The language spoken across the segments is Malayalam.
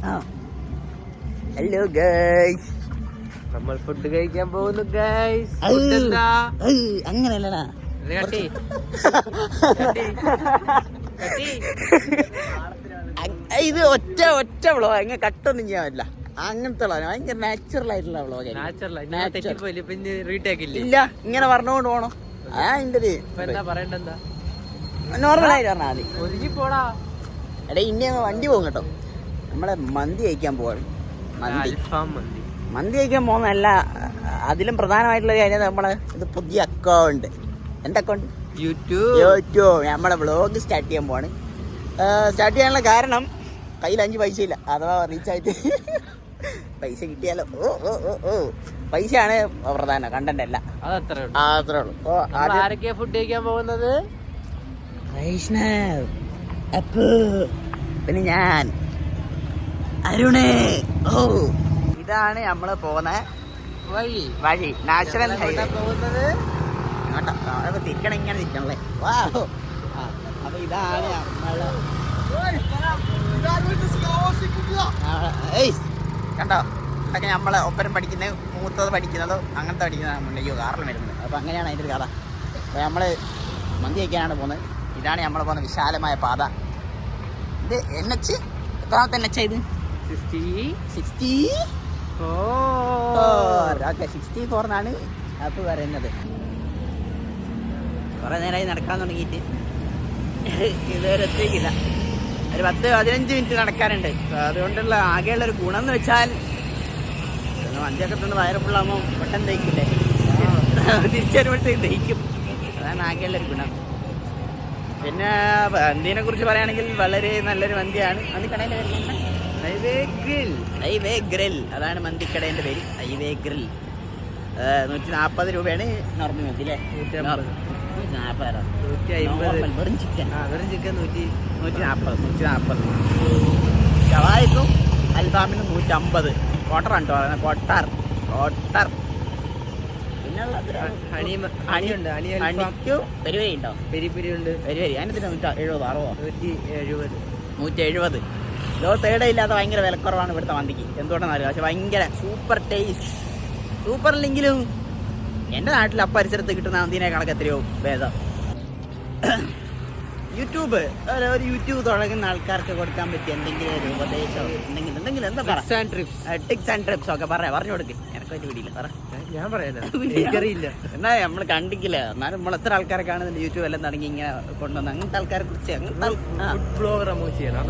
ഹലോ ഗൈസ്, നമ്മൾ ഫുഡ് കഴിക്കാൻ പോകുന്നു ഗൈസ്. അങ്ങനെയല്ലടാ, ഇത് ഒറ്റ വ്ളോഗ്. ഇങ്ങനെ കട്ടൊന്നും ചെയ്യാൻ പറ്റില്ല. അങ്ങനത്തെ ഭയങ്കര നാച്ചുറൽ ആയിട്ടുള്ള വ്ളോഗ്. ഇല്ല, ഇങ്ങനെ പറഞ്ഞുകൊണ്ട് പോണോ? നോർമൽ ആയിട്ട് പറഞ്ഞാൽ മതി. എടാ, ഇനി വണ്ടി പോകും കേട്ടോ. നമ്മളെ മന്തി കഴിക്കാൻ പോവാണ്. മന്തി കഴിക്കാൻ പോകുന്നതല്ല, അതിലും പ്രധാനമായിട്ടുള്ള കാര്യം നമ്മളെ ഇത് പുതിയ അക്കൗണ്ട്. എൻ്റെ അക്കൗണ്ട് യൂട്യൂബ്. നമ്മളെ വ്ളോഗ് സ്റ്റാർട്ട് ചെയ്യാൻ പോവാണ്. സ്റ്റാർട്ട് ചെയ്യാനുള്ള കാരണം കയ്യിൽ 5 പൈസ ഇല്ല. അഥവാ റീച്ചായിട്ട് പൈസ കിട്ടിയാലോ. പൈസയാണ് പ്രധാനം, കണ്ടന്റ് അല്ല. അത്രേ ഉള്ളൂ. ആരൊക്കെയാ ഫുഡ് കഴിക്കാൻ പോകുന്നത്? വൈഷ്ണവ്, അപ്പു, പിന്നെ ഞാൻ, അരുണ്. ഇതാണ് നമ്മള് പോകുന്ന വഴി. നാച്ചുറൽ ഹൈവേ പോകുന്നത്. തിരിക്കണം, ഇങ്ങനെ തിരിക്കണല്ലേ. അപ്പൊ ഇതാണ് നമ്മള് കണ്ടോ. അതൊക്കെ നമ്മളെ ഒപ്പരം പഠിക്കുന്നത്, മൂത്തത് പഠിക്കുന്നതോ അങ്ങനത്തെ പഠിക്കുന്നതാണ് കാറിൽ വരുന്നത്. അപ്പൊ അങ്ങനെയാണ് അതിൻ്റെ ഒരു കഥ. അപ്പൊ നമ്മള് മന്തി കഴിക്കാനാണ് പോകുന്നത്. ഇതാണ് നമ്മൾ പോകുന്ന വിശാലമായ പാത. ഇത് NH എത്രാമത്തെ NH ഇത്? 64 എന്നാണ് അപ്പൊ പറയുന്നത്. കുറെ നേരമായി നടക്കാൻ തുടങ്ങിയിട്ട് ഇതുവരെ എത്തിക്കില്ല. ഒരു 10-15 മിനിറ്റ് നടക്കാനുണ്ട്. അതുകൊണ്ടുള്ള ആകെയുള്ളൊരു ഗുണം എന്ന് വെച്ചാൽ മന്തിയൊക്കെ തന്നെ വയറ് ഫുള്ളാകുമ്പോൾ പെട്ടെന്ന് ദഹിക്കില്ലേ, തിരിച്ചറിയുമ്പോഴത്തേക്ക് ദഹിക്കും. അതാണ് ആകെയുള്ളൊരു ഗുണം. പിന്നെ മന്തിനെ കുറിച്ച് പറയുകയാണെങ്കിൽ വളരെ നല്ലൊരു മന്തിയാണ്. മന്തിക്കടേൻ്റെ പേര് ഹൈവേ ഗ്രിൽ. അതാണ് മന്തിക്കടേൻ്റെ പേര്, ഹൈവേ ഗ്രിൽ. 140 രൂപയാണ് നോർമൽ മന്തി അല്ലേ? 140. വെറും ചിക്കൻ 140. ഷവായിക്കും അൽഫാമിനും 150. ക്വാർട്ടറാണ് കേട്ടോ പറയുന്നത്. ക്വാർട്ടർ. ഹണിക്ക് പെരുവരി ഉണ്ടോ? പെരി ഉണ്ട്. പെരുവരി അതിനത്തിന് 170. തേട ഇല്ലാത്ത ഭയങ്കര വിലക്കുറവാണ് ഇവിടുത്തെ മന്തിക്ക്. എന്തുകൊണ്ടെന്നറിയില്ല, പക്ഷെ ഭയങ്കര സൂപ്പർ ടേസ്റ്റ്. സൂപ്പർ ഇല്ലെങ്കിലും എൻ്റെ നാട്ടിൽ പരിസരത്ത് കിട്ടുന്ന മന്തിനേക്കാളൊക്കെ എത്രയോ ഭേദം. യൂട്യൂബ്, ഒരു യൂട്യൂബ് തുടങ്ങുന്ന ആൾക്കാർക്ക് കൊടുക്കാൻ പറ്റിയ എന്തെങ്കിലും ഒരു ഉപദേശം, എന്തെങ്കിലും എന്താ പറയാ, ടിപ്സ് ആൻഡ് ട്രിപ്സ് ഒക്കെ പറഞ്ഞു കൊടുക്ക്. എനിക്ക് പറ്റി പിടിയില്ല, ഞാൻ പറയാം. എനിക്കറിയില്ല. എന്നാ നമ്മൾ കണ്ടിക്കില്ല. എന്നാലും നമ്മൾ എത്ര ആൾക്കാരെ കാണുന്നുണ്ട് യൂട്യൂബ് എല്ലാം തുടങ്ങി ഇങ്ങനെ കൊണ്ടുവന്ന് അങ്ങനത്തെ ആൾക്കാരെ കുറിച്ച്. ഫുഡ് ബ്ലോഗർ നമുക്ക് ചെയ്യണം.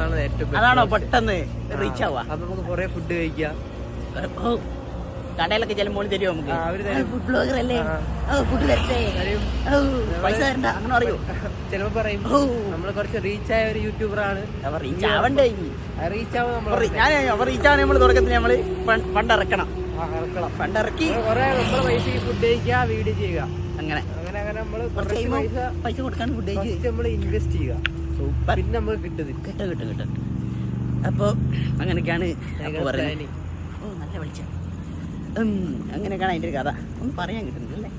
അതാണോ പെട്ടെന്ന് റീച്ച് ആവുക. അപ്പൊ നമുക്ക് കുറെ ഫുഡ് കഴിക്കാം. കടയിലൊക്കെ ചെല്ലുമ്പോൾ തരുമോ നമുക്ക്? ഫുഡ് ബ്ലോഗർ അല്ലേ, ഫുഡ് തരട്ടെ, പൈസ തരണ്ട അങ്ങനെ പറയൂ. ചിലപ്പോ പറയും നമ്മള് കുറച്ച് റീച്ച് ആയ ഒരു യൂട്യൂബറാണ്. റീച്ച് ആവണ്ടേ? റീച്ച് ആവാൻ നമ്മൾ തുടക്കത്തിൽ നമ്മള് ഫണ്ടിറക്കണം. ഫണ്ടിറക്കി കുറെ നമ്മളെ പൈസക്ക് ഫുഡ് കഴിക്കുക, വീഡിയോ ചെയ്യുക. അങ്ങനെ നമ്മള് പൈസ കൊടുക്കാൻ ഫുഡ് കഴിച്ച് നമ്മൾ ഇൻവെസ്റ്റ് ചെയ്യുക. സൂപ്പർ. പിന്നെ നമുക്ക് കിട്ടും. അപ്പൊ അങ്ങനെയൊക്കെയാണ് പറയുന്നത്. നല്ല വിളിച്ച അങ്ങനെയൊക്കെയാണ് അതിൻ്റെ ഒരു കഥ. ഒന്നും പറയാൻ കിട്ടുന്നില്ലേ?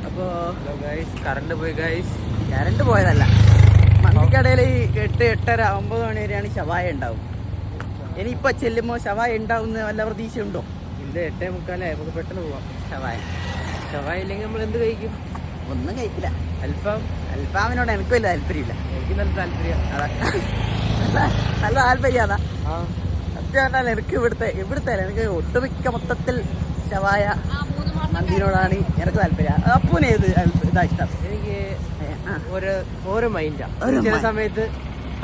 അപ്പോ കറണ്ട് പോയതല്ല. മന്തിക്കടയിൽ 8, 8:30, 9 മണി വരെയാണ് ഷവായ ഉണ്ടാവും. ഇനിയിപ്പോ ചെല്ലുമ്പോ ഷവായ ഉണ്ടാവുന്ന വല്ല പ്രതീക്ഷ ഉണ്ടോ? ഇല്ല, 8:45 നമുക്ക് പെട്ടെന്ന് പോവാം. ഷവായ ഇല്ലെങ്കിൽ നമ്മൾ എന്ത് കഴിക്കും? ഒന്നും കഴിക്കില്ല. അൽഫാമിനോട് എനിക്ക് വലിയ താല്പര്യമില്ല. എനിക്ക് നല്ല താല്പര്യം. നല്ല താല്പര്യം അതാ. സത്യം എനിക്ക് ഇവിടുത്തെ എനിക്ക് ഒട്ടുമിക്ക മൊത്തത്തിൽ ഷവായ മന്തിനോടാണ് എനിക്ക് താല്പര്യം. അപ്പൂന് ഏത് ഇതാ ഇഷ്ടം? എനിക്ക് ഓരോ മൈൻഡാ. ചില സമയത്ത്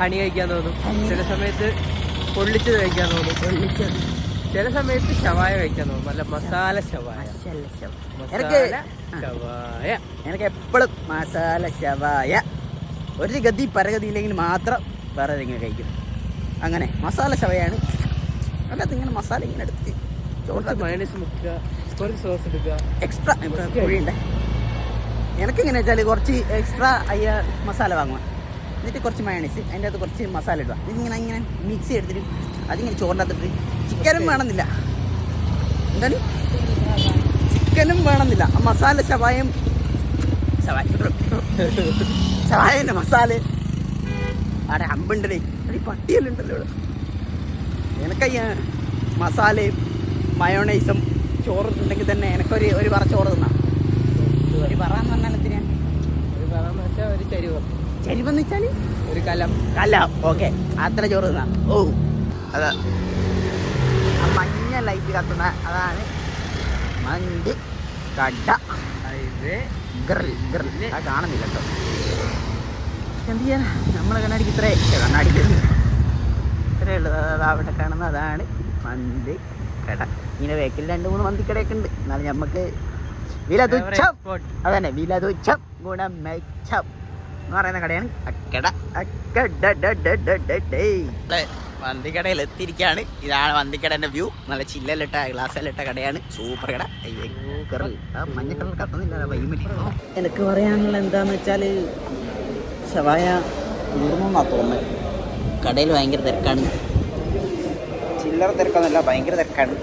ഹണി കഴിക്കാൻ തോന്നും, ചില സമയത്ത് പൊള്ളിച്ചത് കഴിക്കാൻ തോന്നും, ചില സമയത്ത് ഷവായ കഴിക്കാൻ തോന്നും. നല്ല മസാല ഷവായ. എനിക്ക് എപ്പോഴും മസാല ഷവായ. ഒരു ഗതി പരഗതിയില്ലെങ്കിൽ മാത്രം വേറെ ഏതെങ്കിലും കഴിക്കും. അങ്ങനെ മസാല ഷവയാണ്. അല്ലാതെ ഇങ്ങനെ മസാല ഇങ്ങനെ എടുത്ത് മയോണൈസ് മുക്കുക, കുറച്ച് സോസ് എടുക്കുക, എക്സ്ട്രാ കോഴിയുണ്ട്. എനിക്കെങ്ങനെ വെച്ചാൽ കുറച്ച് എക്സ്ട്രാ മസാല വാങ്ങുക, എന്നിട്ട് കുറച്ച് മയോണൈസ്, അതിൻ്റെ അകത്ത് കുറച്ച് മസാല ഇടുക. ഇതിങ്ങനെ മിക്സ് ചെയ്തിട്ട് അതിങ്ങനെ ചോറിനകത്തിട്ട്. ചിക്കനും വേണമെന്നില്ല, എന്താണ് ചിക്കനും വേണമെന്നില്ല. മസാല ഷവായൻ്റെ മസാല അവിടെ അമ്പുണ്ടല്ലേ അത് പട്ടിയെല്ലാം ഉണ്ടല്ലോ ഇവിടെ. എനക്കയ്യ മസാലയും മയോണൈസും ചോറ് ഉണ്ടെങ്കിൽ തന്നെ എനക്കൊരു പറ ചോറ് തിന്നാം. ഒരു പറയാന്ന് പറഞ്ഞാൽ എന്തിനാ ഒരു ചരിവ് ചരിവെന്ന് വെച്ചാൽ ഒരു കലം ഓക്കെ അത്ര ചോറ് തിന്നാം. ഓ അതാ ആ മഞ്ഞ ലൈറ്റ് കത്തുന്ന അതാണ് മന്തി കട ഗ്രിൽ ആ കാണുന്നില്ല കേട്ടോ. എന്ത് ചെയ്യാൻ നമ്മളെ കണ്ണാടിക്ക് കണ്ണാടിക്ക് ഇത്രയേ ഉള്ളൂ. അവിടെ കാണുന്ന അതാണ് മന്തി കട. ഇങ്ങനെ വേക്കിൽ 2-3 മന്തിക്കടയൊക്കെ ഉണ്ട്. എന്നാലും നമുക്ക് വില തുച്ഛം, അതന്നെ വില തുച്ഛം ഗുണം മെച്ചം എന്ന് പറയുന്ന കടയാണ് അക്കട. മന്തിക്കടയിൽ എത്തിയിരിക്കുകയാണ്. ഇതാണ് മന്തിക്കടേൻ്റെ വ്യൂ. നല്ല ചില്ലലിട്ട ഗ്ലാസ്സിലിട്ട കടയാണ്. സൂപ്പർ കട. ആ മഞ്ഞ കളർ കത്തുന്നില്ല വൈമിൽ. എനിക്ക് പറയാനുള്ള എന്താന്ന് വെച്ചാൽ ഷവായ തീർന്നെന്നാണ് തോന്നുന്നത്. കടയിൽ ഭയങ്കര തിരക്കാണ്. ചില്ലറ തിരക്കൊന്നുമല്ല, ഭയങ്കര തിരക്കാണ്.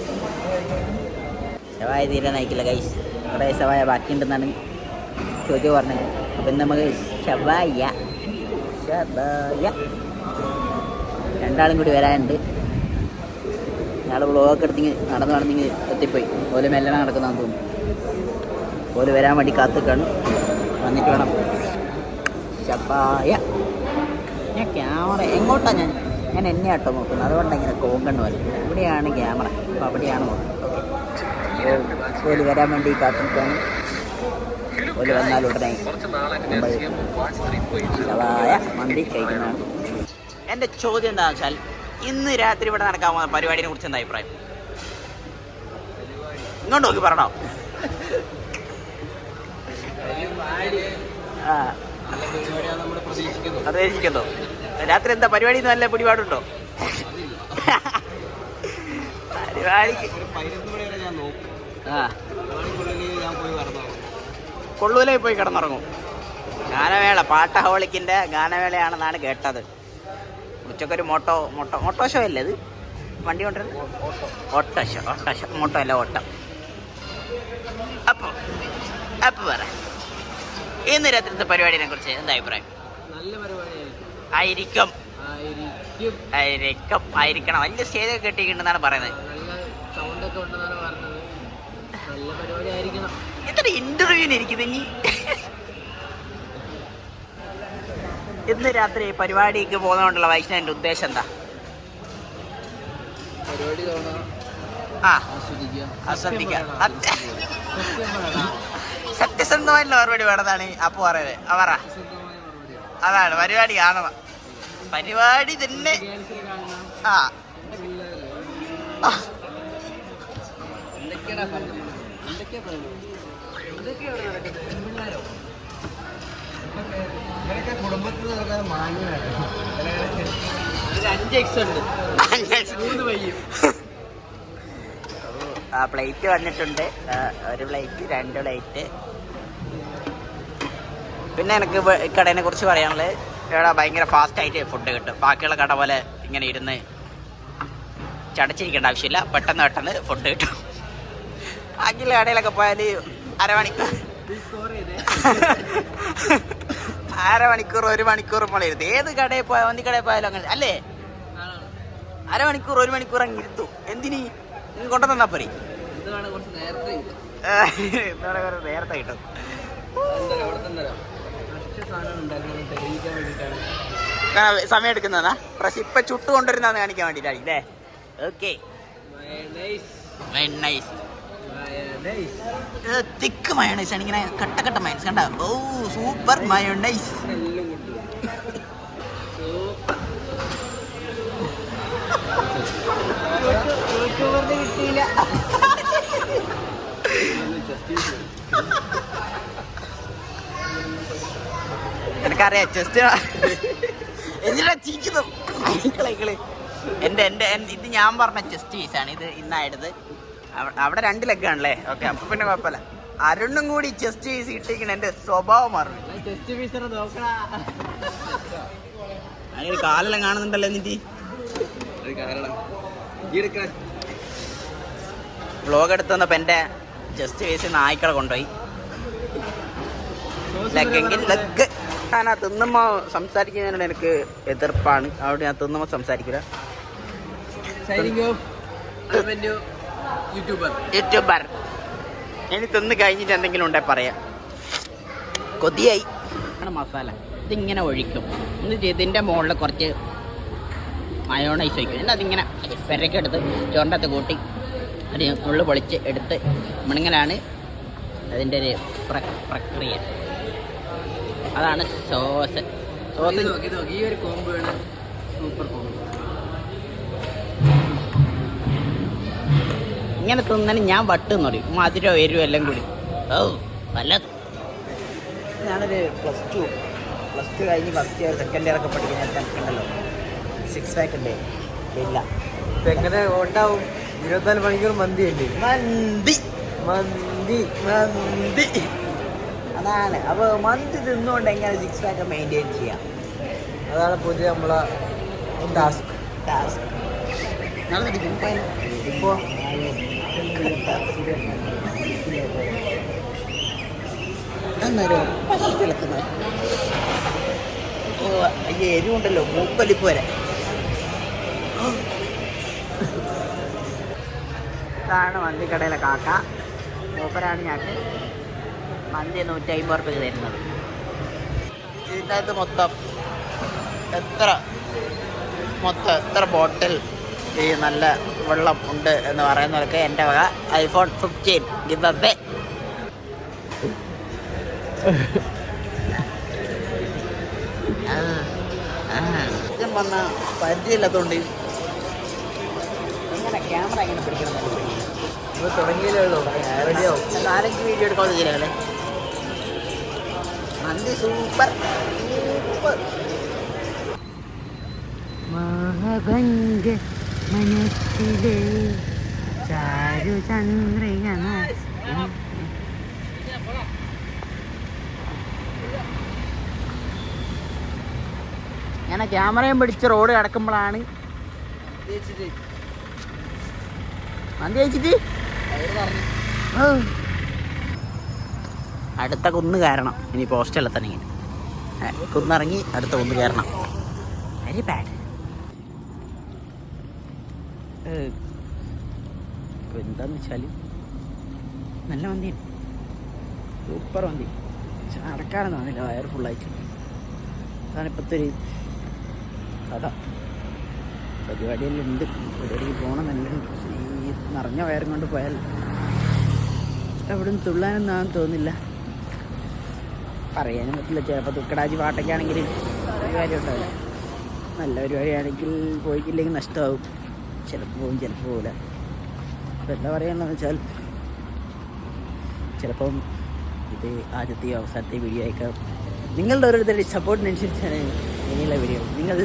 ഷവായ തീരാനായിക്കില്ല ഗൈസ്. കടയിൽ ഷവായ ബാക്കിയുണ്ടെന്നാണ് ചോദിച്ചു പറഞ്ഞത്. അപ്പം നമുക്ക് ഷവായ രണ്ടാളും കൂടി വരാനുണ്ട്. ഞങ്ങൾ വ്ളോഗൊക്കെ എടുത്തിങ്ങ് നടന്നെങ്കിൽ എത്തിപ്പോയി. ഓല് മെല്ലനെ നടക്കുന്നതെന്ന് തോന്നുന്നു. ഓല് വരാൻ വേണ്ടി കാത്തിക്കാണ്. വന്നിട്ട് വേണം ഷവായ. ഞാൻ ക്യാമറ എങ്ങോട്ടാണ് ഞാൻ എന്നെ ആട്ടോ നോക്കുന്നത്. അതുകൊണ്ടാണ് ഇങ്ങനെ കോങ്കണ്ണ് വരും. ഇവിടെയാണ് ക്യാമറ, അപ്പോൾ അവിടെയാണ് നോക്കുന്നത്. ഓക്കെ, ഓല് വരാൻ വേണ്ടി കാത്തിക്കാണ്. ഓല് വന്നാൽ ഉടനെ നമ്മൾ ഷവായ മന്തി കഴിക്കുന്നതാണ്. എൻ്റെ ചോദ്യം എന്താണെന്ന് വെച്ചാൽ ഇന്ന് രാത്രി ഇവിടെ നടക്കാൻ പോകുന്ന പരിപാടിനെ കുറിച്ച് എന്താ അഭിപ്രായം? ഇങ്ങോട്ട് നോക്കി പറഞ്ഞോ. പ്രതീക്ഷിക്കുന്നു. രാത്രി എന്താ പരിപാടി? നല്ല പിടിപാടുണ്ടോ? പരിപാടിക്ക് കൊള്ളൂലായി പോയി കിടന്നുറങ്ങും. ഗാനമേള പാട്ടഹോളിക്കിൻ്റെ ഗാനമേളയാണെന്നാണ് കേട്ടത്. ഉച്ചക്കൊരു മോട്ടോ ഷോ അല്ലേ അത്? വണ്ടി കൊണ്ടുവരുന്നത് ഓട്ടോ ഷോ മോട്ടോ അല്ല ഓട്ടം. അപ്പോൾ പറ ഇന്ന് രാത്രിത്തെ പരിപാടിനെ കുറിച്ച് എന്താ അഭിപ്രായം? നല്ല പരിപാടിയായിരിക്കും. ആയിരിക്കണം. വലിയ സ്റ്റേജൊക്കെ കെട്ടിയിട്ടുണ്ടെന്നാണ് പറയുന്നത്. നല്ല സൗണ്ടൊക്കെ ഉണ്ടെന്നാണ് പറഞ്ഞത്. നല്ല പരിപാടി ആയിരിക്കണം. എത്ര ഇന്റർവ്യൂവിന് ഇരിക്കുന്നത് ഇനി? ഇന്ന് രാത്രി പരിപാടിക്ക് പോകുന്നതുകൊണ്ടുള്ള വൈഷ്ണവിന്റെ ഉദ്ദേശം എന്താ? പരിപാടി ആസ്വദിക്കാം. സത്യസന്ധമായിട്ടുള്ള മറുപടി വേണമെന്നാണ് അപ്പു പറയുന്നത്. പറ. അതാണ് പരിപാടി കാണണം. പരിപാടി തന്നെ. കുടുംബത്തിൽ നടക്കാൻ മാന്യമാണ്. 5x ഉണ്ട്. പ്ലേറ്റ് വന്നിട്ടുണ്ട്. 1 പ്ലേറ്റ് 2 പ്ലേറ്റ്. പിന്നെ എനിക്ക് കടേനെ കുറിച്ച് പറയാനുള്ളത് ഇവിടെ ഭയങ്കര ഫാസ്റ്റായിട്ട് ഫുഡ് കിട്ടും. ബാക്കിയുള്ള കട പോലെ ഇങ്ങനെ ഇരുന്ന് ചടച്ചിരിക്കേണ്ട ആവശ്യമില്ല. പെട്ടെന്ന് ഫുഡ് കിട്ടും. ബാക്കിയുള്ള കടയിലൊക്കെ പോയാൽ അരമണിക്കൂർ 1 മണിക്കൂർ പോലെ ഇരുത്തും. ഏത് കടയിൽ പോയാൽ മന്തി കടയിൽ പോയാലും അങ്ങനെ അല്ലേ? അരമണിക്കൂർ 1 മണിക്കൂർ അങ്ങ് ഇരുത്തും. എന്തിനീ കൊണ്ടുതന്നാ പോരെ? നേരത്തെ കിട്ടും. സമയം എടുക്കുന്നതാ പക്ഷെ ഇപ്പൊ ചുട്ടു കൊണ്ടുവരുന്നതെന്ന് കാണിക്കാൻ വേണ്ടിട്ടാണ് ഇല്ലേ? ഓക്കെ, തിക്ക് മയോണൈസ് ആണ്. ഇങ്ങനെ കട്ട മയോണൈസ് കണ്ട. ഓ സൂപ്പർ മയോണൈസ്. കിട്ടിയില്ല. എനിക്കറിയാം ചെസ്റ്റ് എന്തിനാ ചിരിക്കുന്നു? എന്റെ ഇത് ഞാൻ പറഞ്ഞ ചെസ്റ്റ് പീസാണ്. ഇത് ഇന്നായത്. അവിടെ 2 ലെഗാണല്ലേ? ഓക്കെ, അപ്പൊ പിന്നെ കുഴപ്പമില്ല. അരുണും കൂടി ചെസ്റ്റ് പീസ് ഇട്ടിരിക്കണ എന്റെ സ്വഭാവം മാറും. അതിനൊരു കാലെല്ലാം കാണുന്നുണ്ടല്ലോ. എന്നിട്ട് വ്ളോഗ് എടുത്ത് വന്നപ്പോ എന്റെ ചെസ്റ്റ് പീസ് നായ്ക്കളെ കൊണ്ടുപോയി. ലെഗെങ്കിൽ ലെഗ് ഞാൻ ആ തിന്നുമ്പോൾ സംസാരിക്കുന്നതിനോട് എനിക്ക് എതിർപ്പാണ്. അവിടെ ഞാൻ തിന്നുമ്പോൾ സംസാരിക്കില്ല. യൂട്യൂബർ ഇനി തിന്ന് കഴിഞ്ഞിട്ട് എന്തെങ്കിലും ഉണ്ടെ പറയാം. കൊതിയായി. മസാല ഇതിങ്ങനെ ഒഴിക്കും. എന്നിട്ട് ഇതിൻ്റെ മുകളിൽ കുറച്ച് മയോണൈസ് ഒഴിക്കും. എന്നിട്ട് അതിങ്ങനെ പെരക്കെടുത്ത് ചോറിൻ്റെ കൂട്ടി ഒരു ഉള്ളു പൊളിച്ച് എടുത്ത് മുണങ്ങലാണ് അതിൻ്റെ ഒരു പ്രക്രിയ. അതാണ് സോസ്. ഈ ഒരു കോംബോയാണ് സൂപ്പർ കോംബോ. ഇങ്ങനെ തിന്നാൻ ഞാൻ വട്ടെന്ന് പറയും. മധുരോ എരിവും എല്ലാം കൂടി. ഓ നല്ലത്. ഞാനൊരു പ്ലസ് ടു കഴിഞ്ഞ് ഫസ്റ്റ് ഇയർ സെക്കൻഡ് ഇയർ ഒക്കെ പഠിക്കുന്ന എനിക്കുണ്ടല്ലോ 6 pack ഉണ്ട്. ഇല്ല എങ്ങനെ ഉണ്ടാവും? 24 മണിക്കൂർ മന്തി ഉണ്ട്. മന്തി അതാണ്. അപ്പോൾ മന്തി തിന്നുകൊണ്ട് എങ്ങനെ 6 pack മെയിൻറ്റെയിൻ ചെയ്യാം? അതാണ് പുതിയ നമ്മളെ ടാസ്ക്. നാളെ ഇപ്പോൾ അന്നേരം കിടക്കുന്നത് അയ്യ എരിവുണ്ടല്ലോ മൂക്കൊലിപ്പ് വരെ. ഇതാണ് മന്തിക്കടയിലെ കാക്ക. മൂപ്പരാണ് ഞങ്ങൾക്ക് മന്തി 150 രൂപ തരുന്നത്. ഇതിനകത്ത് മൊത്തം എത്ര ബോട്ടിൽ ഈ നല്ല വെള്ളം ഉണ്ട് എന്ന് പറയുന്നവർക്ക് എൻ്റെ വക iPhone 15 ഗിവ് അവേ. സത്യം പറഞ്ഞാൽ പരിചയമില്ലാത്തതുകൊണ്ട് എങ്ങനെ ക്യാമറ എങ്ങനെ പിടിക്കണം തുടങ്ങിയല്ലേ ഉള്ളൂ. റെഡിയാവും. 4-5 വീഡിയോ എടുക്കാമെന്ന് ശരിയല്ലേ. മന്തി സൂപ്പർ. മഹാഭംഗ മനസ്സിലെ ചാരുചന്ദ്രിക. ഞാൻ ക്യാമറയും പിടിച്ച് റോഡ് കിടക്കുമ്പോഴാണ് മന്തി കഴിച്ചിട്ട് അടുത്ത കുന്ന് കയറണം. ഇനി പോസ്റ്റല്ല തന്നെ ഇങ്ങനെ കുന്നിറങ്ങി അടുത്ത കുന്ന് കയറണം. Very bad. ഇപ്പോൾ എന്താന്ന് വെച്ചാൽ നല്ല മന്തിയാണ്. സൂപ്പർ മന്തി. പക്ഷെ നടക്കാനൊന്നും വന്നില്ല. വയർ ഫുള്ളായിട്ട്. അതാണ് ഇപ്പോഴത്തെ ഒരു കഥ. പരിപാടിയെല്ലാം ഉണ്ട്. പരിപാടിക്ക് പോകണം നല്ലുണ്ട്. ഈ നിറഞ്ഞ വയറും കൊണ്ട് പോയാൽ എവിടെ നിന്ന് തുള്ളാനൊന്നും തോന്നില്ല. പറയാനും പറ്റില്ല. ചിലപ്പോൾ തുക്കടാജി പാട്ടൊക്കെയാണെങ്കിൽ ഒരു കാര്യം ഉണ്ടാവില്ല. നല്ല പരിപാടിയാണെങ്കിൽ പോയിക്കില്ലെങ്കിൽ നഷ്ടമാവും. ചിലപ്പോൾ പോകും, ചിലപ്പോൾ പോകില്ല. അപ്പോൾ എന്താ പറയുകയെന്ന് വെച്ചാൽ ചിലപ്പം ഇത് ആദ്യത്തെ അവസാനത്തെ വീഡിയോ ആയേക്കാം. നിങ്ങളുടെ ഓരോരുത്തരുടെ സപ്പോർട്ടിനനുസരിച്ചാണ് ഇനിയുള്ള വീഡിയോ. നിങ്ങൾ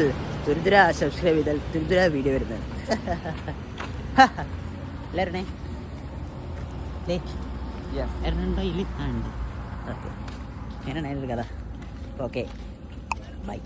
തുരിതുര സബ്സ്ക്രൈബ് ചെയ്താൽ തുരിതുര വീഡിയോ വരുന്നത്. എല്ലാവരുടേ എറണുണ്ടോ ഇല്ല? ആ ഉണ്ട്. ഓക്കെ അങ്ങനെയാണ് അതിൻ്റെ കഥ. Okay bye.